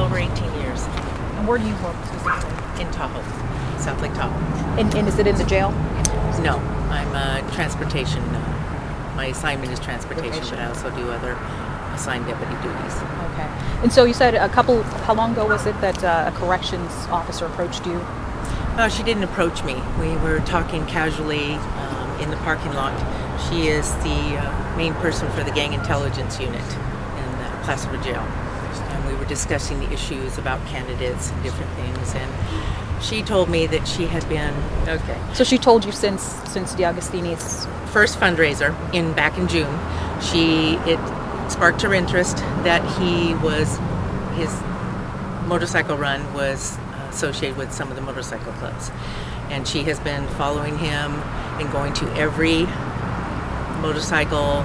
over 18 years. And where do you work specifically? In Tahoe, South Lake Tahoe. And is it in the jail? No, I'm transportation. My assignment is transportation, but I also do other assigned deputy duties. Okay. And so you said how long ago was it that a corrections officer approached you? She didn't approach me. We were talking casually in the parking lot. She is the main person for the gang intelligence unit in Placerville Jail. And we were discussing the issues about candidates and different things. And she told me that she had been... Okay. So she told you since D'Agostini's... First fundraiser back in June, it sparked her interest that his motorcycle run was associated with some of the motorcycle clubs. And she has been following him and going to every motorcycle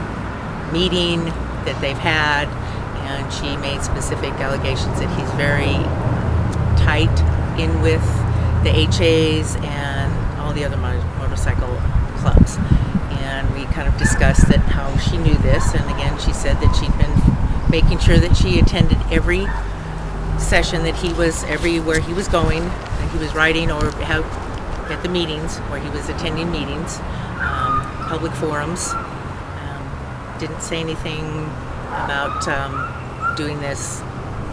meeting that they've had, and she made specific allegations that he's very tight in with the HAs and all the other motorcycle clubs. And we kind of discussed that how she knew this, and again she said that she'd been making sure that she attended every session that he was, everywhere he was going, that he was riding or at the meetings where he was attending meetings, public forums. Didn't say anything about doing this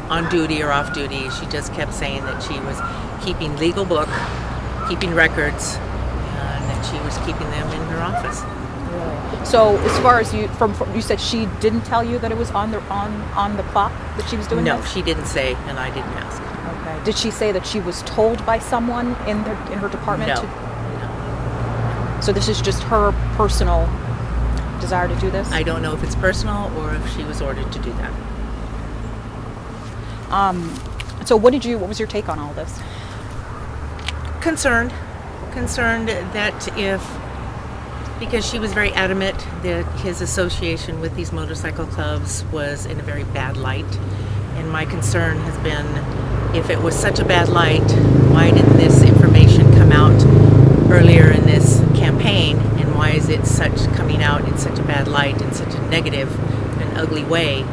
on duty or off duty. She just kept saying that she was keeping legal book, keeping records, and that she was keeping them in her office. Really? So as far as you said she didn't tell you that it was on the clock that she was doing No, this? she didn't say, and I didn't ask. Okay. Did she say that she was told by someone in her department? No. No. So this is just her personal desire to do this? I don't know if it's personal or if she was ordered to do that. So what was your take on all this? Concerned that because she was very adamant that his association with these motorcycle clubs was in a very bad light. And my concern has been, if it was such a bad light, why didn't this information come out earlier in this campaign? And why is it coming out in such a bad light, in such a negative and ugly way,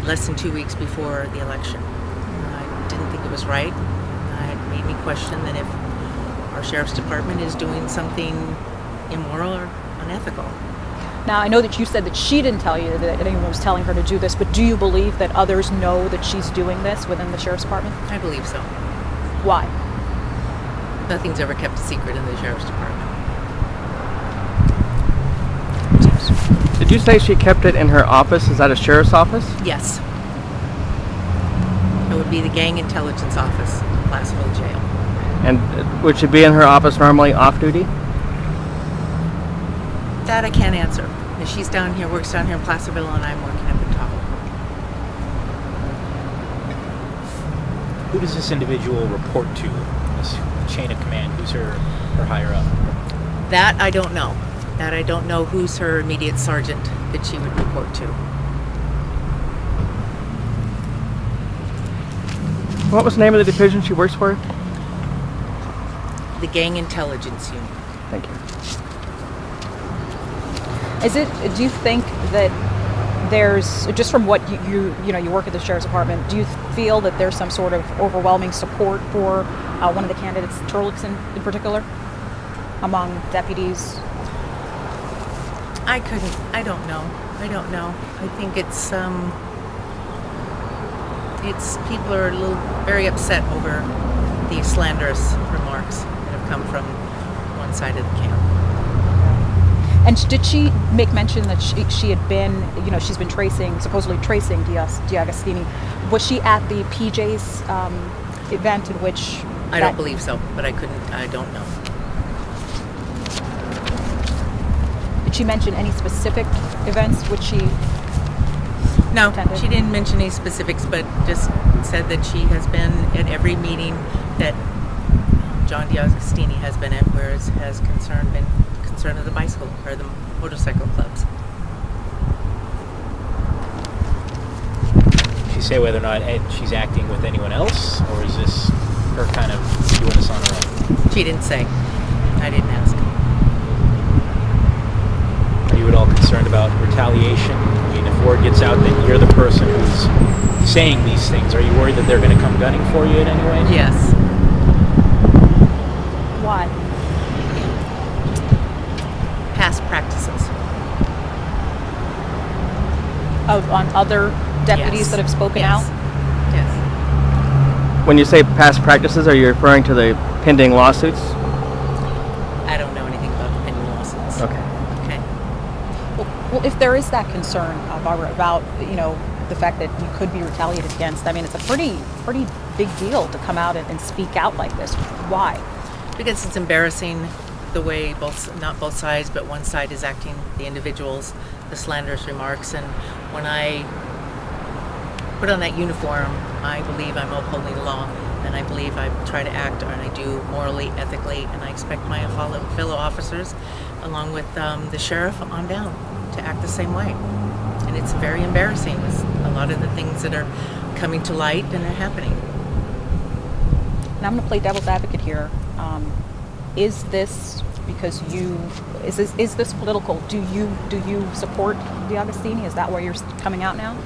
less than 2 weeks before the election? I didn't think it was right. It made me question that if our sheriff's department is doing something immoral or unethical. Now, I know that you said that she didn't tell you that anyone was telling her to do this, but do you believe that others know that she's doing this within the sheriff's department? I believe so. Why? Nothing's ever kept a secret in the sheriff's department. Did you say she kept it in her office? Is that a sheriff's office? Yes. It would be the gang intelligence office, Placerville Jail. And would she be in her office normally off duty? That I can't answer. She's down here, works down here in Placerville, and I'm working up in Tahoe. Who does this individual report to? This chain of command? Who's her higher up? That I don't know. That I don't know who's her immediate sergeant that she would report to. What was the name of the division she works for? The gang intelligence unit. Thank you. Do you think that there's, just from what you work at the sheriff's department, do you feel that there's some sort of overwhelming support for one of the candidates, Therkildsen in particular, among deputies? I don't know. I think it's people are very upset over the slanderous remarks that have come from one side of the camp. And did she make mention that she had been, she's been supposedly tracing D'Agostini? Was she at the PJ's event in which... I don't believe so, but I don't know. Did she mention any specific events which she attended? She didn't mention any specifics, but just said that she has been at every meeting that John D'Agostini has been at, where it has been concern of the bicycle or the motorcycle clubs. Did she say whether or not she's acting with anyone else, or is this her kind of doing this on her own? She didn't say. I didn't ask. Are you at all concerned about retaliation? I mean, if word gets out that you're the person who's saying these things, are you worried that they're going to come gunning for you in any way? Yes. Why? Past practices. On other deputies Yes. that have spoken Yes. out? Yes. When you say past practices, are you referring to the pending lawsuits? I don't know anything about the pending lawsuits. Okay. Okay. Well, if there is that concern, Barbara, about the fact that you could be retaliated against, I mean, it's a pretty big deal to come out and speak out like this. Why? Because it's embarrassing the way not both sides, but one side is acting, the individuals, the slanderous remarks. And when I put on that uniform, I believe I'm upholding the law, and I believe I try to act, and I do morally, ethically, and I expect my fellow officers, along with the sheriff on down, to act the same way. And it's very embarrassing. It's a lot of the things that are coming to light and are happening. And I'm going to play devil's advocate here. Is this because is this political? Do you support DeAugustini? Is that why you're coming out now?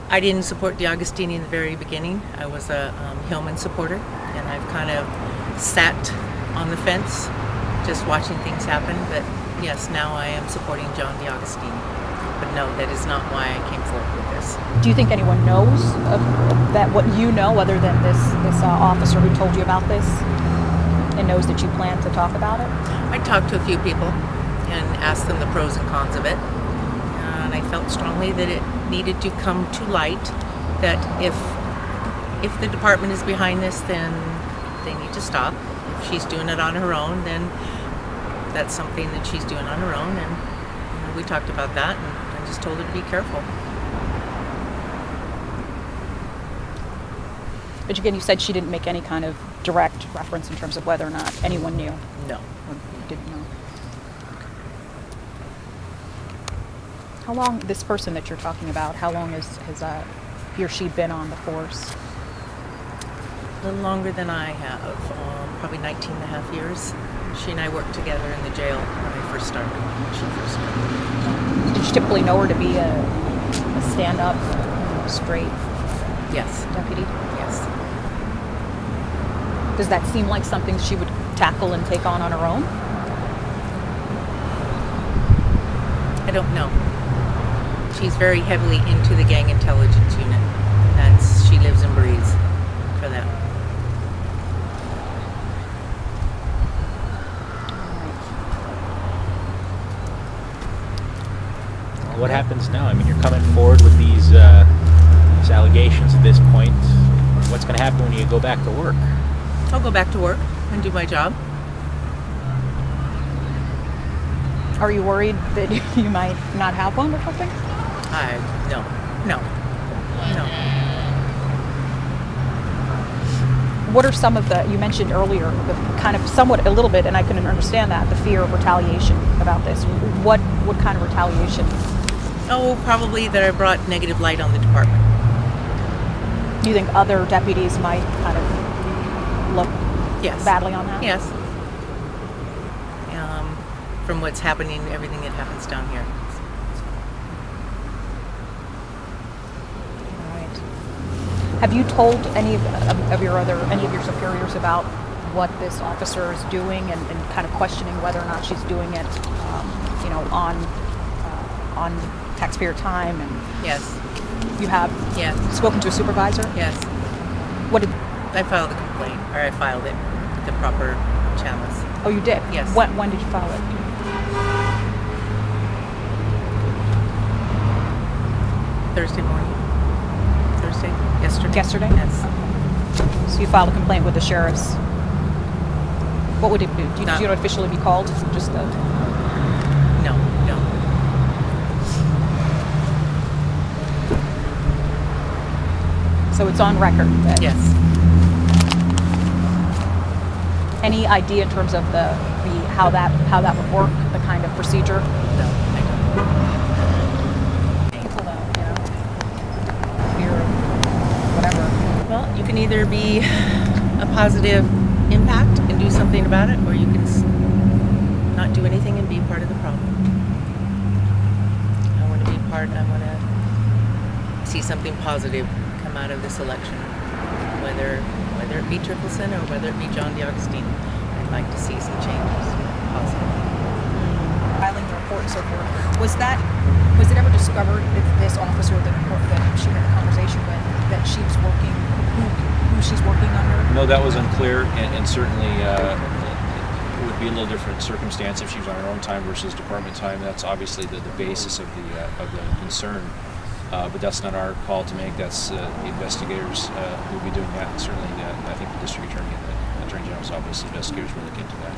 I didn't support DeAugustini in the very beginning. I was a Hillman supporter, and I've kind of sat on the fence, just watching things happen. But yes, now I am supporting John DeAugustini. But no, that is not why I came forward with this. Do you think anyone knows of that? What you know, other than this officer who told you about this, and knows that you plan to talk about it? I talked to a few people and asked them the pros and cons of it, and I felt strongly that it needed to come to light that if the department is behind this, then they need to stop. If she's doing it on her own, then that's something that she's doing on her own, and we talked about that, and I just told her to be careful. But again, you said she didn't make any kind of direct reference in terms of whether or not anyone knew. No. Or didn't know. How long, this person that you're talking about, how long has he or she been on the force? A little longer than I have, probably 19 and a half years. She and I worked together in the jail when I first started, when she first started. Did you typically know her to be a stand-up, straight Yes. deputy? Yes. Does that seem like something she would tackle and take on her own? I don't know. She's very heavily into the gang intelligence unit. She lives and breathes for that. Well, what happens now? I mean, you're coming forward with these allegations at this point. What's going to happen when you go back to work? I'll go back to work and do my job. Are you worried that you might not have one or something? No. What are some of you mentioned earlier, the kind of somewhat a little bit, and I can understand that, the fear of retaliation about this. What kind of retaliation? Oh, probably that I brought negative light on the department. Do you think other deputies might kind of look Yes. badly on that? Yes. From what's happening, everything that happens down here. All right. Have you told any of your superiors about what this officer is doing and kind of questioning whether or not she's doing it, on taxpayer time? And Yes. you have Yes. spoken to a supervisor? Yes. What did? I filed a complaint, or I filed it with the proper channels. Oh, you did. Yes. When did you file it? Thursday morning. Yesterday. Yesterday? Yes. So you filed a complaint with the sheriff's. What would it be? Did No. you officially be called? Just the. No. So it's on record. That Yes. Any idea in terms of the how that would work, the kind of procedure? No. I don't. People don't, fear of whatever. Well, you can either be a positive impact and do something about it, or you can not do anything and be part of the problem. I want to be part. I want to see something positive come out of this election, whether it be Therkildsen or whether it be John DeAugustine. I'd like to see some changes, positive. Filing the report and so forth. Was it ever discovered that this officer that she had a conversation with, that she was working, who she's working under? No, that was unclear, and certainly it would be a little different circumstance if she was on her own time versus department time. That's obviously the basis of the concern, but that's not our call to make. That's the investigators who will be doing that. And certainly, I think the district attorney and the attorney general's office investigators will look into that.